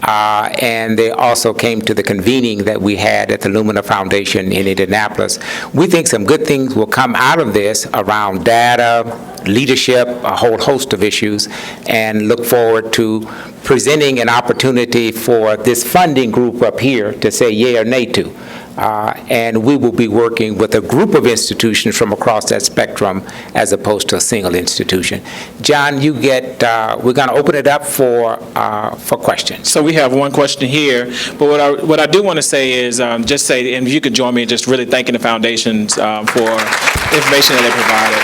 and they also came to the convening that we had at the Lumina Foundation in Indianapolis. We think some good things will come out of this around data, leadership, a whole host of issues, and look forward to presenting an opportunity for this funding group up here to say yay or nay to. And we will be working with a group of institutions from across that spectrum as opposed to a single institution. John, we're going to open it up for questions. So we have one question here, but what I do want to say is and if you could join me in just really thanking the foundations for the information that they provided.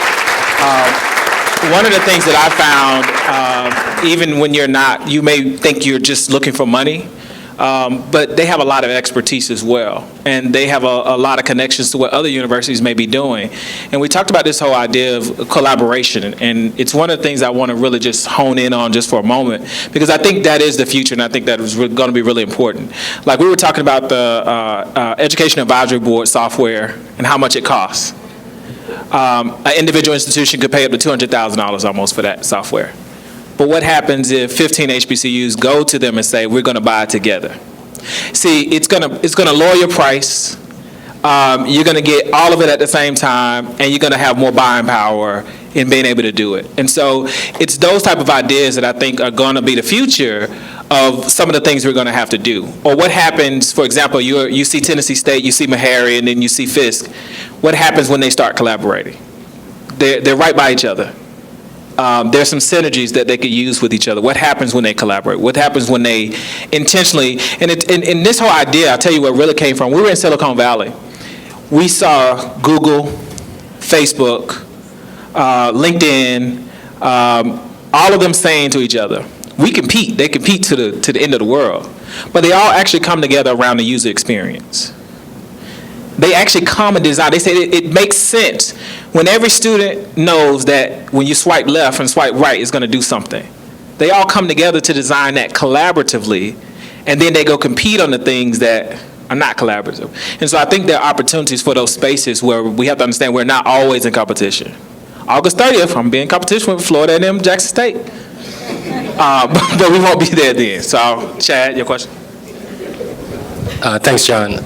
One of the things that I found, even when you may think you're just looking for money, but they have a lot of expertise as well, and they have a lot of connections to what other universities may be doing. And we talked about this whole idea of collaboration, and it's one of the things I want to really just hone in on just for a moment, because I think that is the future, and I think that is going to be really important. Like we were talking about the Education Advisory Board software and how much it costs. An individual institution could pay up to $200,000 almost for that software. But what happens if 15 HBCUs go to them and say, we're going to buy it together? See, it's going to lower your price. You're going to get all of it at the same time, and you're going to have more buying power in being able to do it. And so it's those type of ideas that I think are going to be the future of some of the things we're going to have to do. Or what happens, for example, you see Tennessee State, you see Meharry, and then you see Fisk. What happens when they start collaborating? They're right by each other. There's some synergies that they could use with each other. What happens when they collaborate? What happens when they intentionally, and this whole idea, I'll tell you where it really came from. We were in Silicon Valley. We saw Google, Facebook, LinkedIn, all of them saying to each other, we compete. They compete to the end of the world. But they all actually come together around the user experience. They actually come and design. They say it makes sense when every student knows that when you swipe left and swipe right, it's going to do something. They all come together to design that collaboratively, and then they go compete on the things that are not collaborative. And so I think there are opportunities for those spaces where we have to understand we're not always in competition. August 30th, I'm being in competition with Florida A&M Jackson State. But we won't be there then. So, Chad, your question? Thanks, John.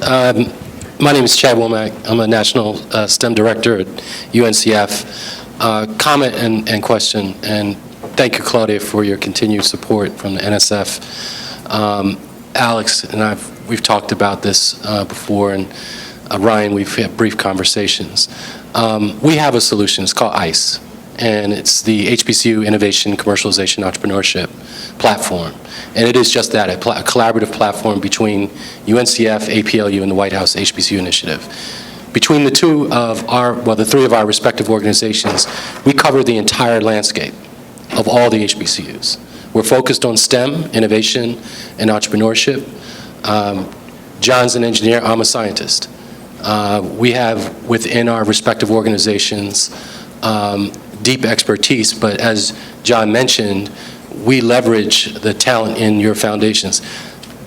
My name is Chad Womack. I'm a National STEM Director at UNCF. Comment and question, and thank you, Claudia, for your continued support from the NSF. Alex and we've talked about this before, and Ryan, we've had brief conversations. We have a solution. It's called ICE, and it's the HBCU Innovation, Commercialization, Entrepreneurship platform. And it is just that, a collaborative platform between UNCF, APLU, and the White House HBCU Initiative. Between the the three of our respective organizations, we cover the entire landscape of all the HBCUs. We're focused on STEM, innovation, and entrepreneurship. John's an engineer, I'm a scientist. We have within our respective organizations deep expertise, but as John mentioned, we leverage the talent in your foundations.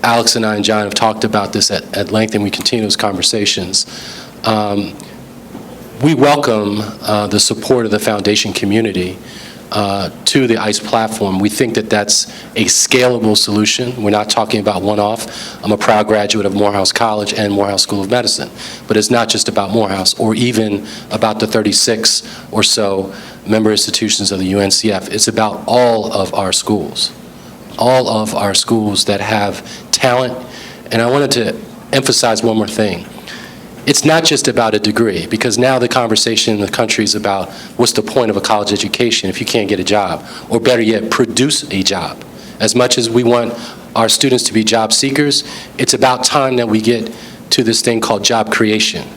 Alex and I and John have talked about this at length, and we continue those conversations. We welcome the support of the foundation community to the ICE platform. We think that that's a scalable solution. We're not talking about one-off. I'm a proud graduate of Morehouse College and Morehouse School of Medicine, but it's not just about Morehouse or even about the 36 or so member institutions of the UNCF. It's about all of our schools that have talent. And I wanted to emphasize one more thing. It's not just about a degree, because now the conversation in the country is about what's the point of a college education if you can't get a job, or better yet, produce a job. As much as we want our students to be job seekers, it's about time that we get to this thing called job creation.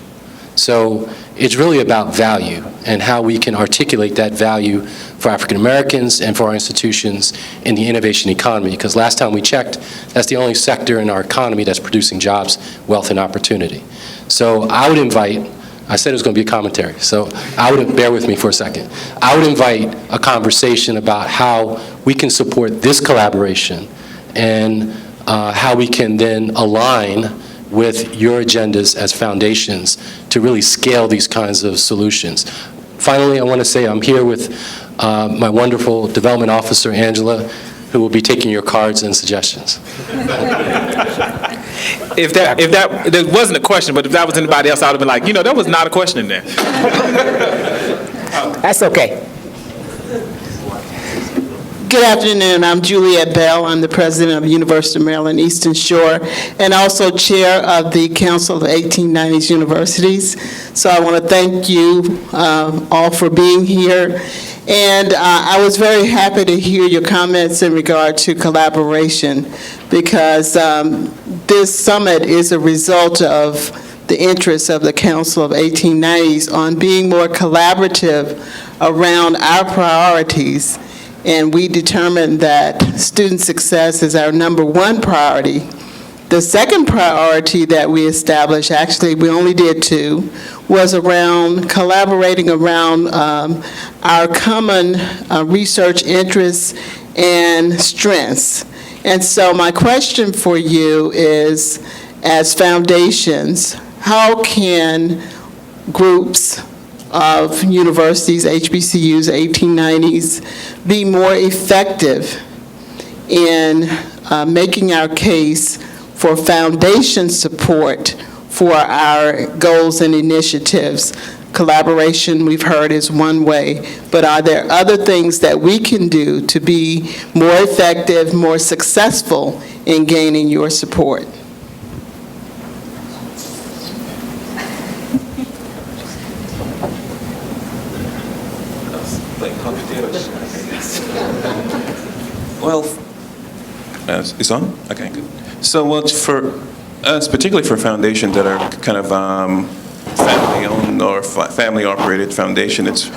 So it's really about value and how we can articulate that value for African Americans and for our institutions in the innovation economy, because last time we checked, that's the only sector in our economy that's producing jobs, wealth, and opportunity. So I would invite, I said it was going to be a commentary, so bear with me for a second. I would invite a conversation about how we can support this collaboration and how we can then align with your agendas as foundations to really scale these kinds of solutions. Finally, I want to say I'm here with my wonderful development officer, Angela, who will be taking your cards and suggestions. If that wasn't a question, but if that was anybody else, I would have been like, that was not a question in there. That's okay. Good afternoon. I'm Juliet Bell. I'm the president of University of Maryland Eastern Shore and also chair of the Council of 1890s Universities. So I want to thank you all for being here. And I was very happy to hear your comments in regard to collaboration, because this summit is a result of the interests of the Council of 1890s on being more collaborative around our priorities. And we determined that student success is our #1 priority. The second priority that we established, actually we only did 2, was around collaborating around our common research interests and strengths. And so my question for you is, as foundations, how can groups of universities, HBCUs, 1890s, be more effective in making our case for foundation support for our goals and initiatives? Collaboration, we've heard, is one way, but are there other things that we can do to be more effective, more successful in gaining your support? Well, it's on? Okay, good. So, well, for us, particularly for foundations that are kind of family-owned or family-operated foundation, it's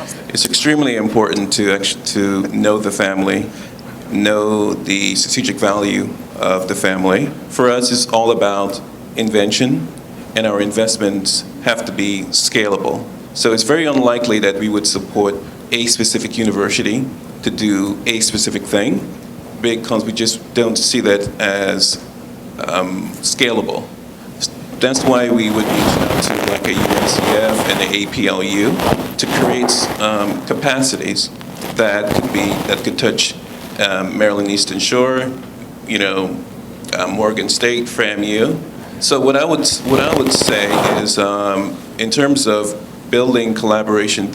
extremely important to know the family, know the strategic value of the family. For us, it's all about invention, and our investments have to be scalable. So it's very unlikely that we would support a specific university to do a specific thing, because we just don't see that as scalable. That's why we would reach out to like a UNCF and an APLU to create capacities that could touch Maryland Eastern Shore, Morgan State, FAMU, So what I would say is, in terms of building collaborations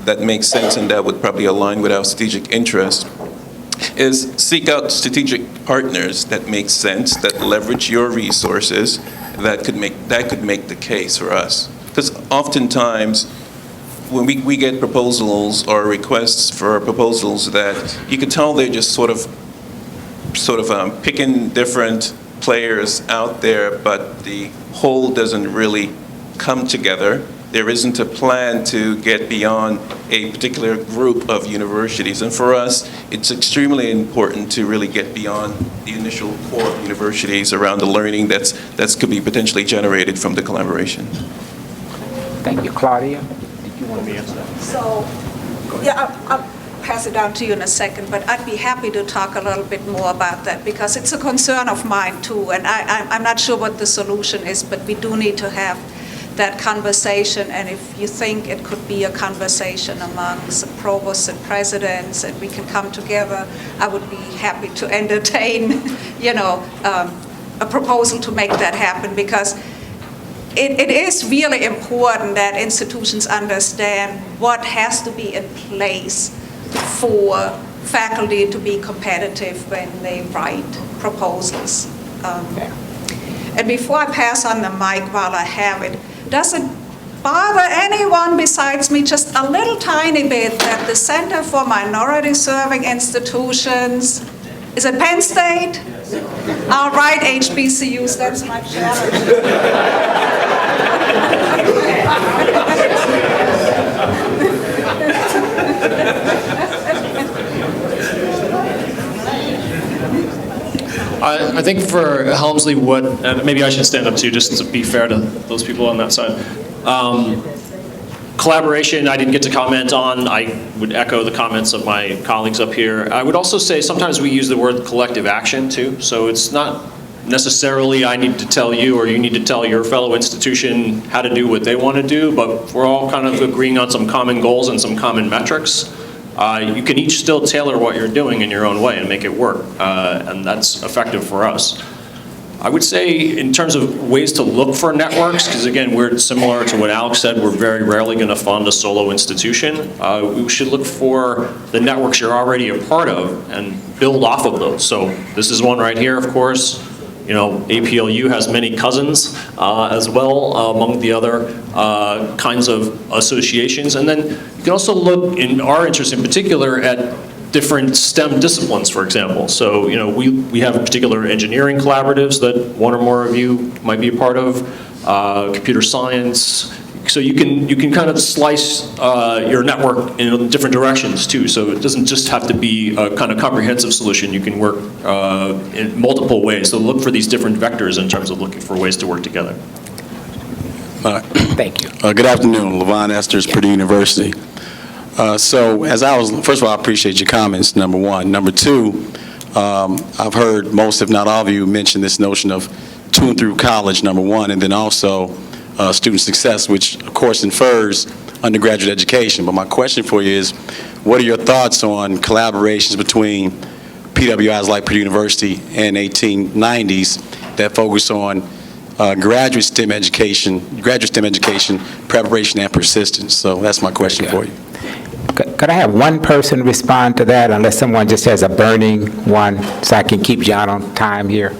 that make sense and that would probably align with our strategic interests, is seek out strategic partners that make sense, that leverage your resources, that could make the case for us. Because oftentimes, when we get proposals or requests for proposals that you could tell they're just sort of picking different players out there, but the whole doesn't really come together. There isn't a plan to get beyond a particular group of universities. And for us, it's extremely important to really get beyond the initial core of universities around the learning that could be potentially generated from the collaboration. Thank you. Claudia? So, yeah, I'll pass it down to you in a second, but I'd be happy to talk a little bit more about that because it's a concern of mine too, and I'm not sure what the solution is, but we do need to have that conversation, and if you think it could be a conversation amongst the provosts and presidents and we can come together, I would be happy to entertain, a proposal to make that happen, because it is really important that institutions understand what has to be in place for faculty to be competitive when they write proposals. And before I pass on the mic while I have it, does it bother anyone besides me just a little tiny bit that the Center for Minority Serving Institutions, is it Penn State? I'll write HBCUs, that's my challenge. I think for Helmsley, maybe I should stand up too, just to be fair to those people on that side. Collaboration, I didn't get to comment on. I would echo the comments of my colleagues up here. I would also say sometimes we use the word collective action too. So it's not necessarily I need to tell you or you need to tell your fellow institution how to do what they want to do, but we're all kind of agreeing on some common goals and some common metrics. You can each still tailor what you're doing in your own way and make it work, and that's effective for us. I would say in terms of ways to look for networks, because again, we're similar to what Alex said, we're very rarely going to fund a solo institution. We should look for the networks you're already a part of and build off of those. So this is one right here, of course. APLU has many cousins as well among the other kinds of associations. And then you can also look, in our interest in particular, at different STEM disciplines, for example. So, we have particular engineering collaboratives that one or more of you might be a part of, computer science. So you can kind of slice your network in different directions too. So it doesn't just have to be a kind of comprehensive solution. You can work in multiple ways. So look for these different vectors in terms of looking for ways to work together. Thank you. Good afternoon, Levon Esters, Purdue University. First of all, I appreciate your comments, number one. Number two, I've heard most, if not all of you, mention this notion of to and through college, number one, and then also student success, which of course infers undergraduate education. But my question for you is, what are your thoughts on collaborations between PWIs like Purdue University and 1890s that focus on graduate STEM education, preparation and persistence? So that's my question for you. Could I have one person respond to that, unless someone just has a burning one, so I can keep John on time here?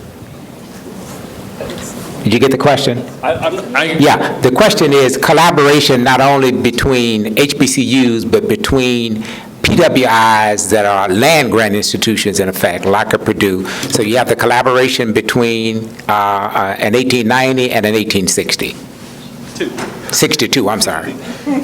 Did you get the question? Yeah, the question is collaboration not only between HBCUs, but between PWIs that are land-grant institutions, in effect, like a Purdue. So you have the collaboration between an 1890 and an 1860. 62, I'm sorry.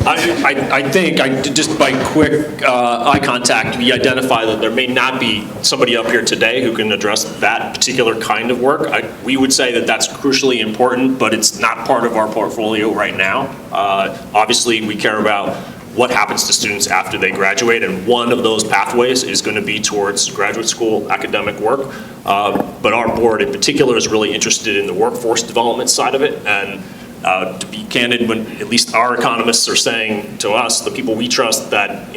I think, just by quick eye contact, we identify that there may not be somebody up here today who can address that particular kind of work. We would say that that's crucially important, but it's not part of our portfolio right now. Obviously, we care about what happens to students after they graduate, and one of those pathways is going to be towards graduate school academic work. But our board in particular is really interested in the workforce development side of it, and To be candid, when at least our economists are saying to us, the people we trust, that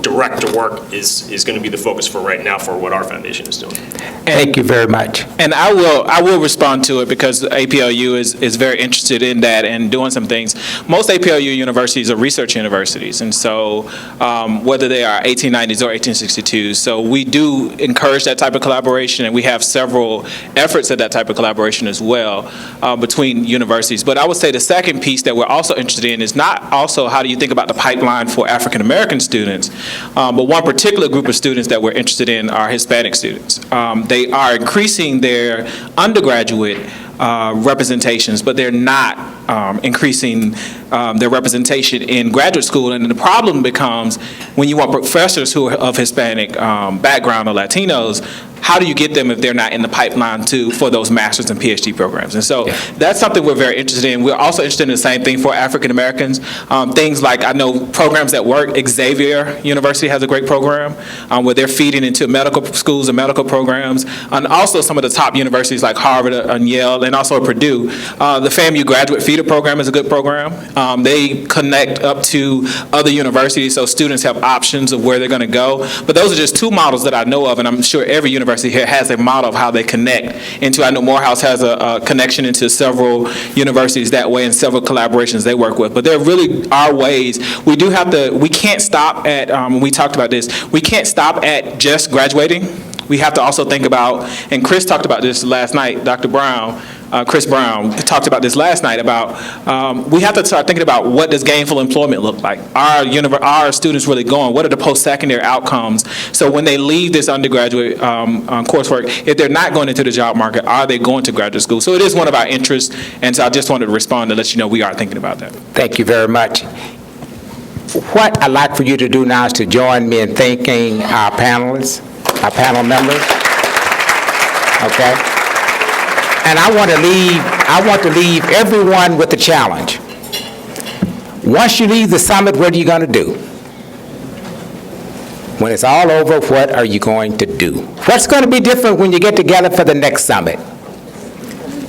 direct to work is going to be the focus for right now for what our foundation is doing. Thank you very much. And I will respond to it because APLU is very interested in that and doing some things. Most APLU universities are research universities, and so whether they are 1890s or 1862s, so we do encourage that type of collaboration, and we have several efforts at that type of collaboration as well between universities. But I would say the second piece that we're also interested in is not also how do you think about the pipeline for African American students, but one particular group of students that we're interested in are Hispanic students. They are increasing their undergraduate representations, but they're not increasing their representation in graduate school. And the problem becomes when you want professors who are of Hispanic background or Latinos, how do you get them if they're not in the pipeline for those master's and PhD programs? And so that's something we're very interested in. We're also interested in the same thing for African Americans. Things like, I know programs that work, Xavier University has a great program where they're feeding into medical schools and medical programs, and also some of the top universities like Harvard and Yale, and also Purdue. The FAMU Graduate Feeder Program is a good program. They connect up to other universities, so students have options of where they're going to go. But those are just two models that I know of, and I'm sure every university here has a model of how they connect into. I know Morehouse has a connection into several universities that way and several collaborations they work with. But there really are ways. We can't stop at, when we talked about this, we can't stop at just graduating. We have to also think about, and Chris talked about this last night, Dr. Brown, Chris Brown talked about this last night about we have to start thinking about what does gainful employment look like. Are students really going? What are the post-secondary outcomes? So when they leave this undergraduate coursework, if they're not going into the job market, are they going to graduate school? So it is one of our interests, and so I just wanted to respond to let you know we are thinking about that. Thank you very much. What I'd like for you to do now is to join me in thanking our panelists, our panel members. Okay? And I want to leave everyone with a challenge. Once you leave the summit, what are you going to do? When it's all over, what are you going to do? What's going to be different when you get together for the next summit?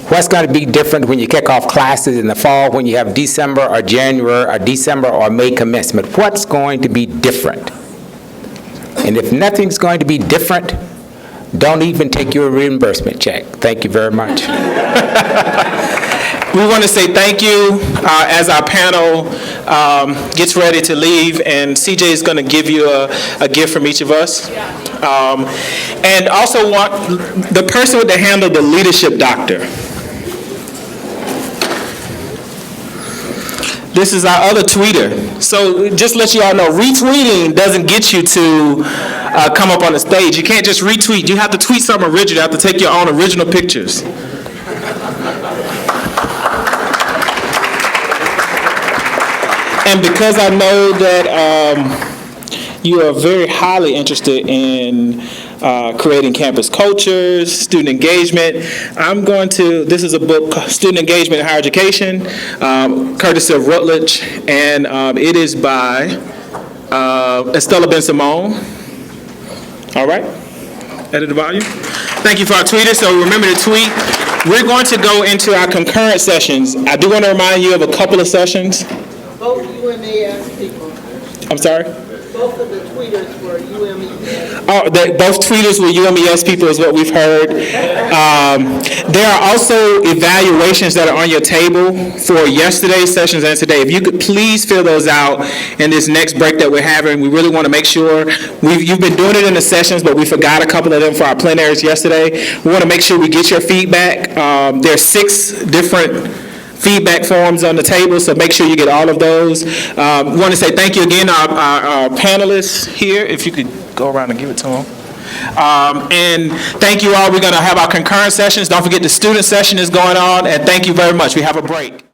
What's going to be different when you kick off classes in the fall, when you have December or January or December or May commencement? What's going to be different? And if nothing's going to be different, don't even take your reimbursement check. Thank you very much. We want to say thank you as our panel gets ready to leave, and CJ is going to give you a gift from each of us. And also want the person with the handle, the leadership doctor. This is our other tweeter. So just to let you all know, retweeting doesn't get you to come up on the stage. You can't just retweet. You have to tweet something original. You have to take your own original pictures. And because I know that you are very highly interested in creating campus cultures, student engagement, this is a book, Student Engagement in Higher Education, courtesy of Routledge, and it is by Estella Ben-Simone. All right, edit the volume. Thank you for our tweeters, so remember to tweet. We're going to go into our concurrent sessions. I do want to remind you of a couple of sessions. Both UMAS people. I'm sorry? Both of the tweeters were UMES. Oh, both tweeters were UMES people is what we've heard. There are also evaluations that are on your table for yesterday's sessions and today. If you could please fill those out in this next break that we're having. We really want to make sure, you've been doing it in the sessions, but we forgot a couple of them for our plenaries yesterday. We want to make sure we get your feedback. There are 6 different feedback forms on the table, so make sure you get all of those. We want to say thank you again, our panelists here, if you could go around and give it to them. And thank you all. We're going to have our concurrent sessions. Don't forget the student session is going on, and thank you very much. We have a break.